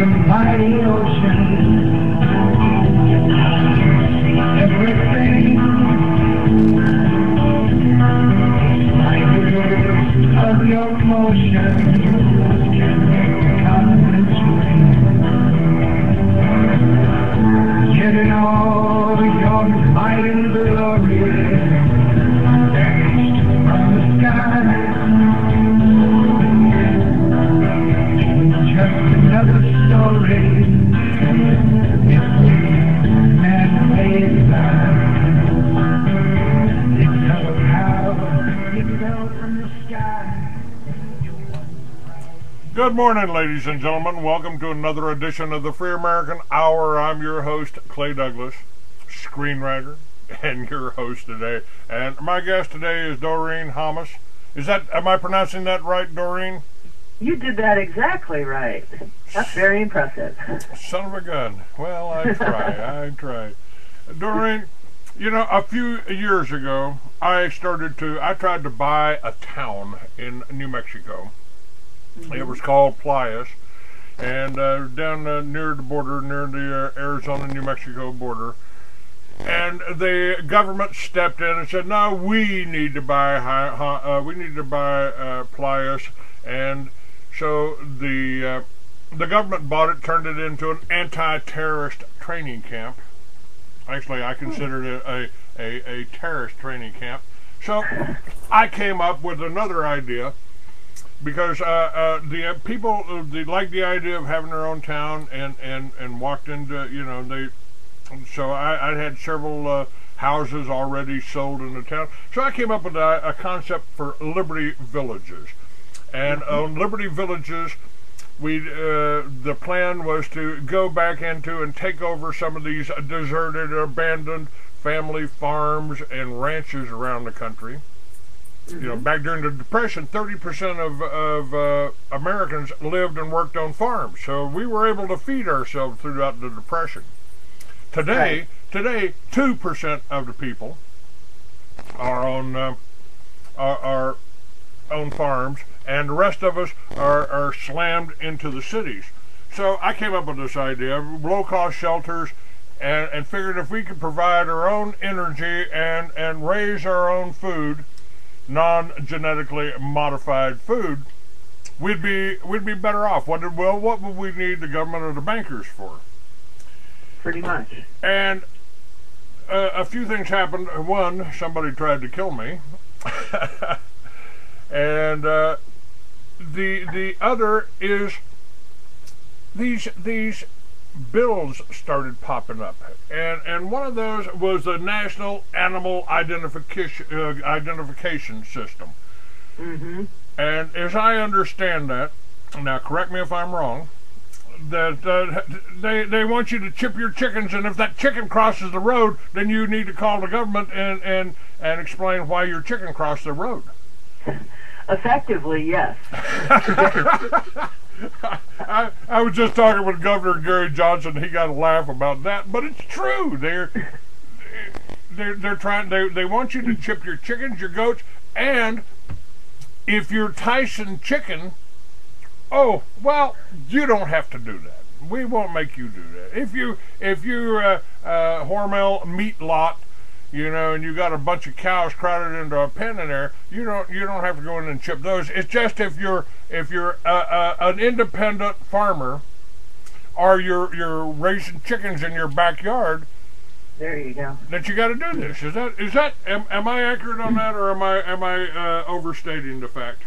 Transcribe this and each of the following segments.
mighty ocean. Everything of your motion comes yet in all your might and glory vanished from the sky. Just another story, man-made life. It tells how it fell from the sky. Good morning, ladies and gentlemen. Welcome to another edition of the Free American Hour. I'm your host, Clay Douglas, screenwriter, and your host today. And my guest today is DoreenHammas. Am I pronouncing that right, Doreen? You did that exactly right. That's very impressive. Son of a gun. Well, I try. Doreen, you know, a few years ago, I tried to buy a town in New Mexico. Mm-hmm. It was called Playas, and down near the border, near the Arizona-New Mexico border. And the government stepped in and said, "No, we need to buy Playas," and so the government bought it, turned it into an anti-terrorist training camp. Actually, I considered it a terrorist training camp. So I came up with another idea, because the people they liked the idea of having their own town, and walked into, you know, so I had several houses already sold in the town. So I came up with a concept for Liberty Villages. And on Liberty Villages, the plan was to go back into and take over some of these deserted, abandoned family farms and ranches around the country. Mm-hmm. You know, back during the Depression, 30% of Americans lived and worked on farms. So we were able to feed ourselves throughout the Depression. Today, 2% of the people are on farms, and the rest of us are slammed into the cities. So I came up with this idea of low-cost shelters, and figured if we could provide our own energy and raise our own food, non-genetically modified food, we'd be better off. What would we need the government or the bankers for? Pretty much. And a few things happened. One, somebody tried to kill me. And the other is these bills started popping up, and one of those was the National Animal Identification System. Mm-hmm. And as I understand that, now correct me if I'm wrong, that they want you to chip your chickens, and if that chicken crosses the road, then you need to call the government and explain why your chicken crossed the road. Effectively, yes. I was just talking with Governor Gary Johnson. He got a laugh about that, but it's true. They're trying. They want you to chip your chickens, your goats, and if you're Tyson Chicken, oh well, you don't have to do that. We won't make you do that. If you're Hormel Meat Lot, you know, and you got a bunch of cows crowded into a pen in there, you don't have to go in and chip those. It's just if you're an independent farmer, or you're raising chickens in your backyard, there you go, that you got to do this. Am I accurate on that, or am I overstating the fact?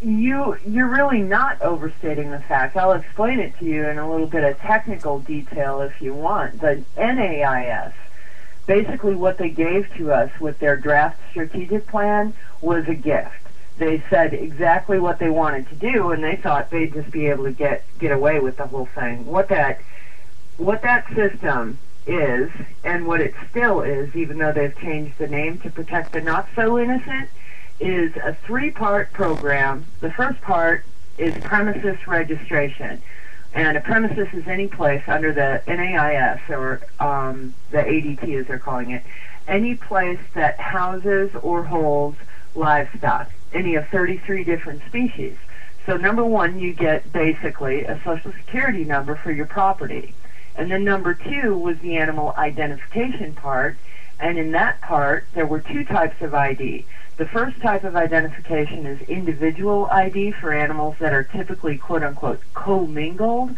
You're really not overstating the fact. I'll explain it to you in a little bit of technical detail if you want. The NAIS, basically what they gave to us with their draft strategic plan was a gift. They said exactly what they wanted to do, and they thought they'd just be able to get away with the whole thing. What that system is, and what it still is, even though they've changed the name to protect the not-so-innocent, is a three-part program. The first part is premises registration. And a premises is any place under the NAIS, or the ADT as they're calling it, any place that houses or holds livestock, any of 33 different species. So number one, you get basically a social security number for your property. And then number two was the animal identification part. And in that part, there were two types of ID. The first type of identification is individual ID for animals that are typically, quote-unquote, commingled.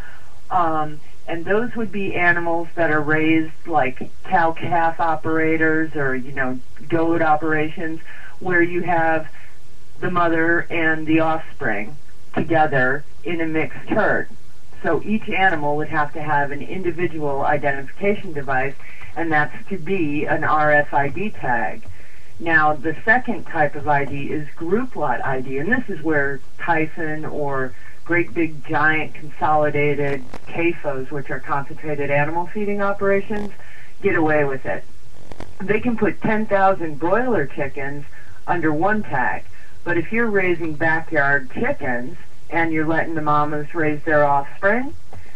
And those would be animals that are raised like cow-calf operators or, goat operations, where you have the mother and the offspring together in a mixed herd. So each animal would have to have an individual identification device, and that's to be an RFID tag. Now, the second type of ID is group lot ID, and this is where Tyson or great big giant consolidated CAFOs, which are concentrated animal feeding operations, get away with it. They can put 10,000 broiler chickens under one tag, but if you're raising backyard chickens and you're letting the mamas raise their offspring,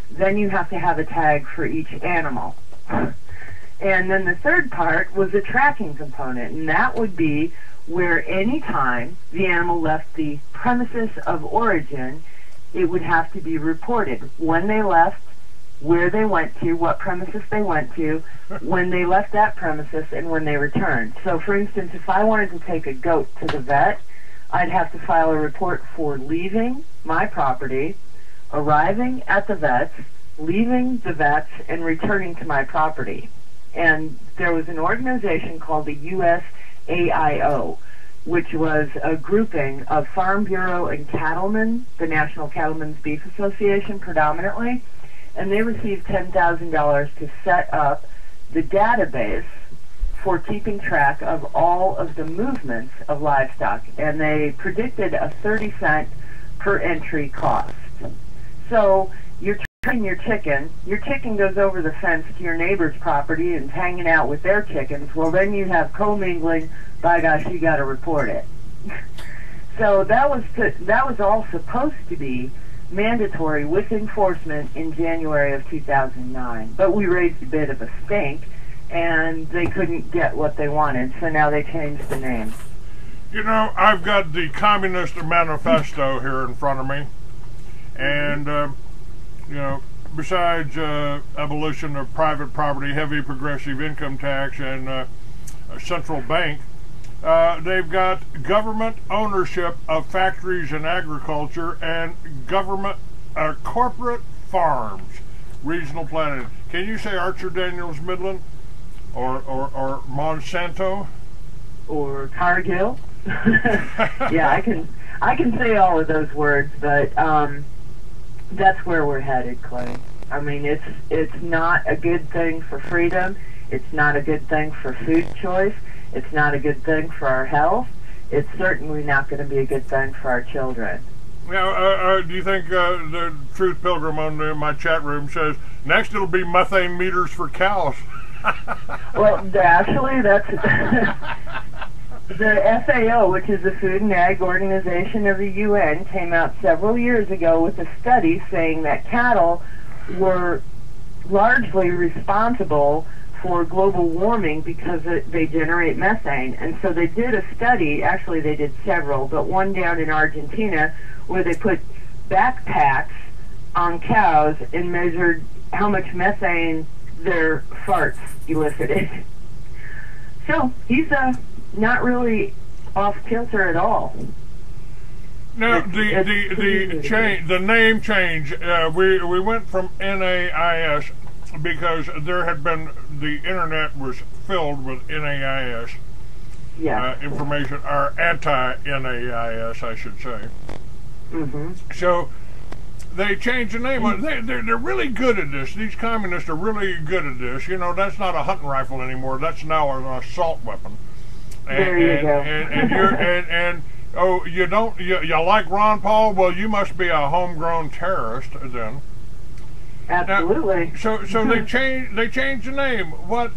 then you have to have a tag for each animal. And then the third part was a tracking component, and that would be where any time the animal left the premises of origin, it would have to be reported when they left, where they went to, what premises they went to, when they left that premises, and when they returned. So, for instance, if I wanted to take a goat to the vet, I'd have to file a report for leaving my property, arriving at the vets, leaving the vets, and returning to my property. And there was an organization called the USAIO, which was a grouping of Farm Bureau and cattlemen, the National Cattlemen's Beef Association predominantly, and they received $10,000 to set up the database for keeping track of all of the movements of livestock, and they predicted a 30-cent per entry cost. So you're training your chicken goes over the fence to your neighbor's property and hanging out with their chickens. Well, then you have commingling. By gosh, you got to report it. So that was all supposed to be mandatory with enforcement in January of 2009. But we raised a bit of a stink, and they couldn't get what they wanted, so now they changed the name. I've got the Communist Manifesto here in front of me, and, besides abolition of private property, heavy progressive income tax, and a central bank, they've got government ownership of factories and agriculture and government corporate farms, regional planning. Can you say Archer Daniels Midland or Monsanto? Or Cargill? Yeah, I can say all of those words, but that's where we're headed, Clay. I mean, it's not a good thing for freedom. It's not a good thing for food choice. It's not a good thing for our health. It's certainly not going to be a good thing for our children. Now, do you think the Truth Pilgrim on my chat room says next it'll be methane meters for cows? Well, actually, that's the FAO, which is the Food and Ag Organization of the UN, came out several years ago with a study saying that cattle were largely responsible for global warming because they generate methane. And so they did a study, actually they did several, but one down in Argentina where they put backpacks on cows and measured how much methane their farts elicited. So he's not really off kilter at all. Now the name change. We went from NAIS because there had been, the internet was filled with NAIS information, or anti-NAIS, I should say. Mm-hmm. So they changed the name. They're really good at this. These communists are really good at this. That's not a hunting rifle anymore. That's now an assault weapon. There you go. And you like Ron Paul? Well, you must be a homegrown terrorist then. Absolutely. Now, so they changed the name. What